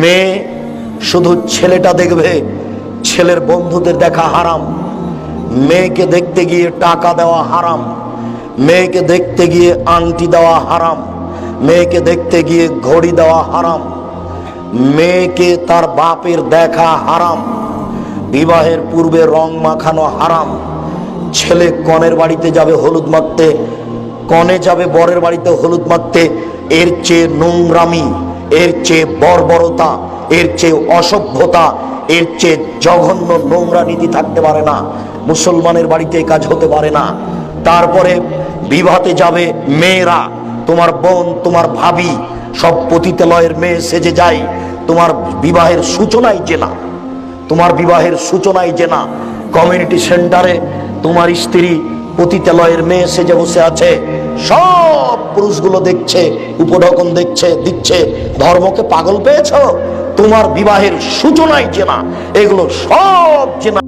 মেয়ে শুধু ছেলেটা দেখবে, ছেলের বন্ধুদের দেখা হারাম। মেয়েকে দেখতে গিয়ে টাকা দেওয়া হারাম, মেয়েকে দেখতে গিয়ে আংটি দেওয়া হারাম, মেয়েকে দেখতে গিয়ে ঘড়ি দেওয়া হারাম, মেয়েকে তার বাপের দেখা হারাম, বিবাহের পূর্বে রং মাখানো হারাম। ছেলে কনের বাড়িতে যাবে হলুদ মাখতে, কনে যাবে বরের বাড়িতে হলুদ মাখতে। এর চেয়ে নোংরামি, এর চেয়ে বর্বরতা, এর চেয়ে অসভ্যতা, এর চেয়ে জঘন্য নোংরা নীতি থাকতে পারে না। মুসলমানের বাড়িতে এই কাজ হতে পারে না। তারপরে বিবাহতে যাবে মেয়েরা, তোমার বোন, তোমার ভাবি, সব পতিতালয়ের মেয়ে সেজে যায়। তোমার বিবাহের সূচনাই জেনা, তোমার বিবাহের সূচনাই জেনা। কমিউনিটি সেন্টারে তোমার স্ত্রী পতিতালয়ের মেয়ে সেজে বসে আছে, সব পুরুষগুলো দেখছে, উপঢকন দেখছে, দিচ্ছে। ধর্মকে পাগল পেয়েছো? তোমার বিবাহের সূচনাই জেনা, এগুলো সব জেনা।